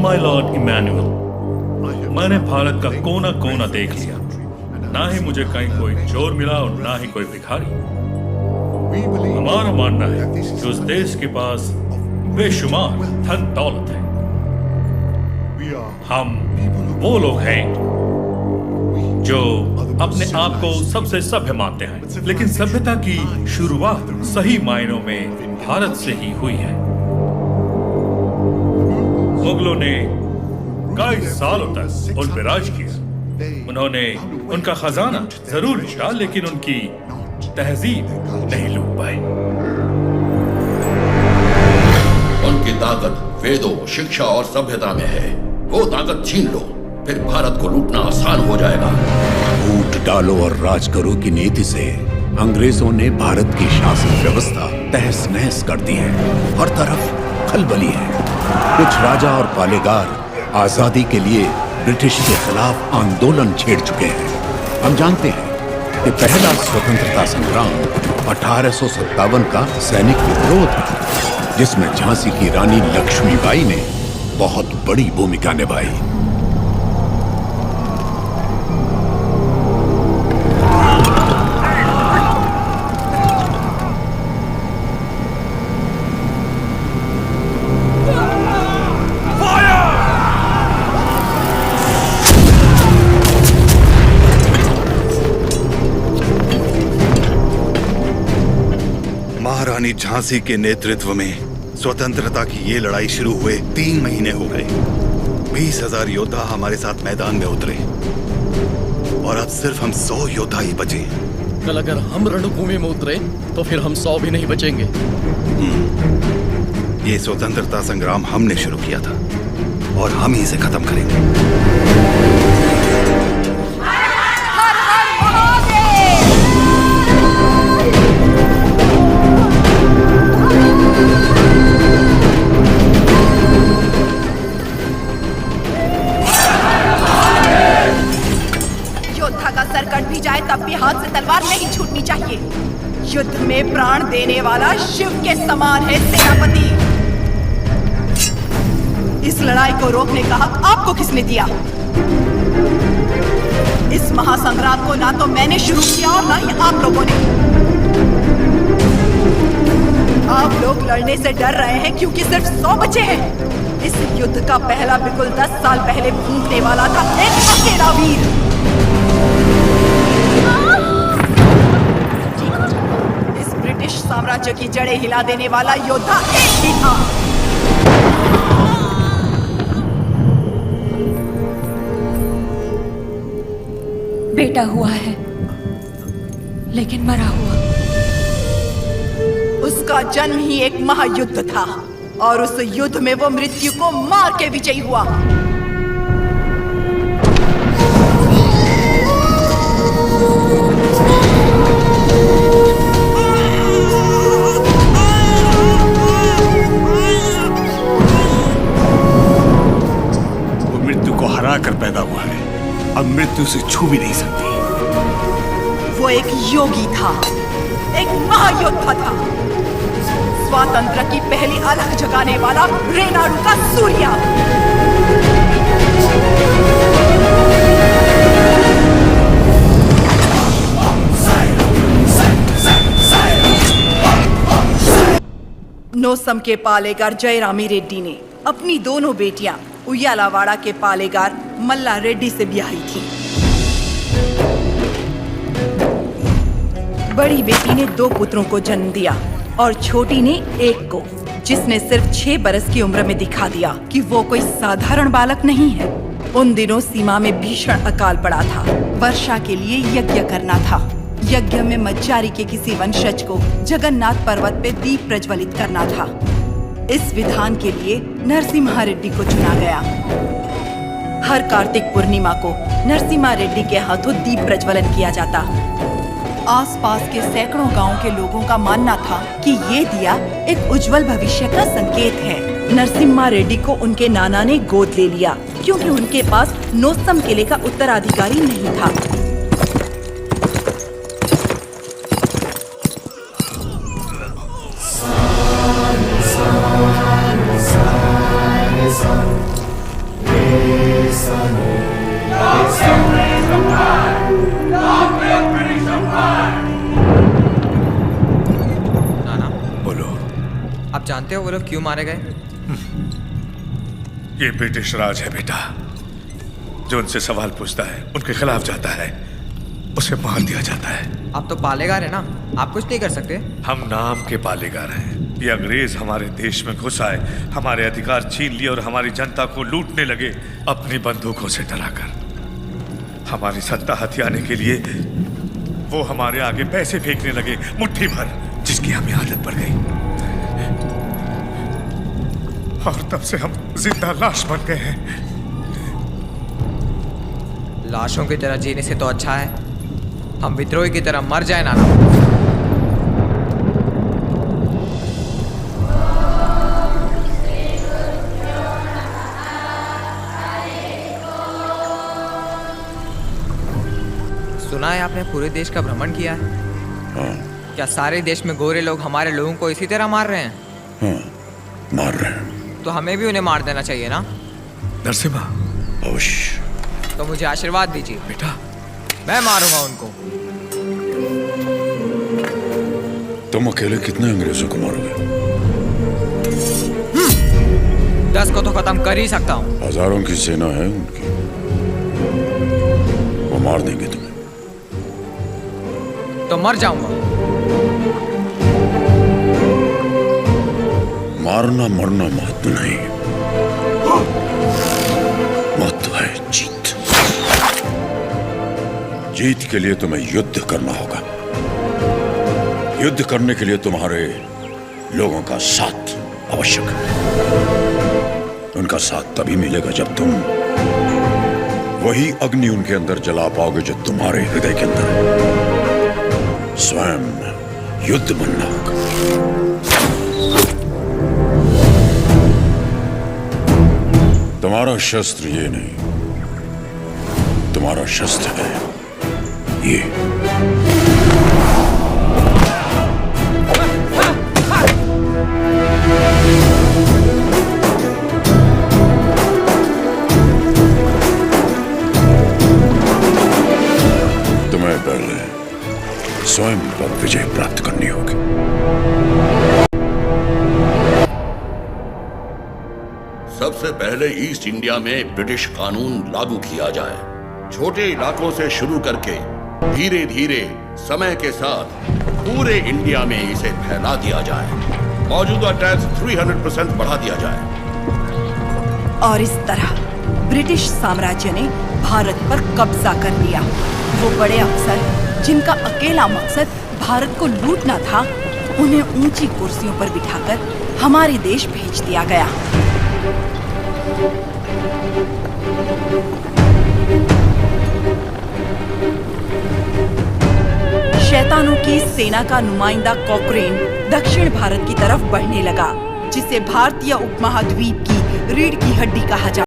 My Lord Emmanuel, मैंने भारत का कोना कोना देख लिया। ना ही मुझे कहीं कोई चोर मिला और ना ही कोई भिखारी। हमारा मानना है कि उस देश के पास बेशुमार धन दौलत है। हम वो लोग हैं जो अपने आप को सबसे सभ्य मानते हैं, लेकिन सभ्यता की शुरुआत सही मायनों में भारत से ही हुई है। मुगलों ने कई सालों तक उन पर राज किया। उन्होंने उनका खजाना जरूर लूटा, लेकिन उनकी तहजीब नहीं लूट पाई। उनकी ताकत वेदों, शिक्षा और सभ्यता में है। वो ताकत छीन लो, फिर भारत को लूटना आसान हो जाएगा। वोट डालो और राज करो की नीति से अंग्रेजों ने भारत की शासन व्यवस्था तहस नहस कर दी है। हर तरफ खलबली है। कुछ राजा और पालेगार आजादी के लिए ब्रिटिश के खिलाफ आंदोलन छेड़ चुके हैं। हम जानते हैं कि पहला स्वतंत्रता संग्राम 1857 का सैनिक विद्रोह था, जिसमें झांसी की रानी लक्ष्मीबाई ने बहुत बड़ी भूमिका निभाई। महारानी झांसी के नेतृत्व में स्वतंत्रता की ये लड़ाई शुरू हुए 3 महीने हो गए। 20,000 योद्धा हमारे साथ मैदान में उतरे और अब सिर्फ हम 100 योद्धा ही बचे हैं। कल अगर हम रणभूमि में उतरे तो फिर हम 100 भी नहीं बचेंगे। ये स्वतंत्रता संग्राम हमने शुरू किया था और हम ही इसे खत्म करेंगे। सरकट भी जाए तब भी हाथ से तलवार नहीं छूटनी चाहिए। युद्ध में प्राण देने वाला शिव के समान है सेनापति। इस लड़ाई को रोकने का हक आपको किसने दिया? इस महासंग्राम को ना तो मैंने शुरू किया और ना ही आप लोगों ने। आप लोग लड़ने से डर रहे हैं क्योंकि सिर्फ 100 बचे हैं। इस युद्ध का पहला बिगुल 10 साल पहले फूंकने वाला था एक अकेला वीर। ब्रिटिश साम्राज्य की जड़ें हिला देने वाला योद्धा एक ही था। बेटा हुआ है, लेकिन मरा हुआ। उसका जन्म ही एक महायुद्ध था और उस युद्ध में वो मृत्यु को मार के विजयी हुआ। हरा कर पैदा हुआ है, अब मृत्यु से छू भी नहीं सकती। वो एक योगी था, एक महायोद्धा था, स्वातंत्र की पहली अलख जगाने वाला रेनाडू का सूर्या। नोसम के पालेगार जयरामी रेड्डी ने अपनी दोनों बेटियां उయ్యాలవాड़ा के पालेगार मल्ला रेड्डी से ब्याही थी। बड़ी बेटी ने 2 पुत्रों को जन्म दिया और छोटी ने एक को, जिसने सिर्फ 6 बरस की उम्र में दिखा दिया कि वो कोई साधारण बालक नहीं है। उन दिनों सीमा में भीषण अकाल पड़ा था। वर्षा के लिए यज्ञ करना था। यज्ञ में मज्जारी के किसी वंशज को जगन्नाथ पर्वत पे दीप प्रज्वलित करना था। इस विधान के लिए नरसिम्हा रेड्डी को चुना गया। हर कार्तिक पूर्णिमा को नरसिम्हा रेड्डी के हाथों दीप प्रज्वलन किया जाता। आसपास के सैकड़ों गांवों के लोगों का मानना था कि ये दिया एक उज्जवल भविष्य का संकेत है। नरसिम्हा रेड्डी को उनके नाना ने गोद ले लिया क्योंकि उनके पास नोसम किले का उत्तराधिकारी नहीं था। आप जानते हो वो लोग क्यों मारे गए? ये ब्रिटिश राज है बेटा। जो उनसे सवाल पूछता है, उनके खिलाफ जाता है, उसे मार दिया जाता है। आप तो पालेगार है ना, आप कुछ नहीं कर सकते? हम नाम के पालेगार हैं। ये अंग्रेज हमारे देश में घुस आए, हमारे अधिकार छीन लिए और हमारी जनता को लूटने लगे अपनी बंदूकों से डराकर। हमारी सत्ता हथियाने के लिए वो हमारे आगे पैसे फेंकने लगे, मुट्ठी भर, जिसकी हमें आदत पड़ गई। और तब से हम जिंदा लाश बन गए हैं। लाशों की तरह जीने से तो अच्छा है हम विद्रोही की तरह मर जाए ना। सुना है आपने पूरे देश का भ्रमण किया है? हाँ। क्या सारे देश में गोरे लोग हमारे लोगों को इसी तरह मार रहे हैं? हाँ, मार रहे हैं। तो हमें भी उन्हें मार देना चाहिए ना? नरसिम्हा, अवश्य। तो मुझे आशीर्वाद दीजिए बेटा। मैं मारूंगा उनको। तुम अकेले कितने अंग्रेजों को मारोगे? 10 को तो खत्म कर ही सकता हूँ। हजारों की सेना है उनकी, वो मार देंगे तुम्हें। तो मर जाऊंगा। मारना मरना महत्व नहीं, महत्व है जीत। जीत के लिए तुम्हें युद्ध करना होगा। युद्ध करने के लिए तुम्हारे लोगों का साथ आवश्यक है। उनका साथ तभी मिलेगा जब तुम वही अग्नि उनके अंदर जला पाओगे जो तुम्हारे हृदय के अंदर है। स्वयं युद्ध बनना होगा। तुम्हारा शस्त्र ये नहीं, तुम्हारा शस्त्र है ये। तुम्हें पहले स्वयं पर विजय प्राप्त करनी होगी। सबसे पहले ईस्ट इंडिया में ब्रिटिश कानून लागू किया जाए। छोटे इलाकों से शुरू करके धीरे धीरे समय के साथ पूरे इंडिया में इसे फैला दिया जाए। मौजूदा टैक्स 300% बढ़ा दिया जाए। और इस तरह ब्रिटिश साम्राज्य ने भारत पर कब्जा कर लिया। वो बड़े अफसर जिनका अकेला मकसद भारत को लूटना था, उन्हें ऊंची कुर्सियों पर बिठाकर हमारे देश भेज दिया गया। शैतानों की सेना का नुमाइंदा कॉकरेन दक्षिण भारत की तरफ बढ़ने लगा, जिसे भारतीय उपमहाद्वीप की रीढ़ की हड्डी कहा जाता है।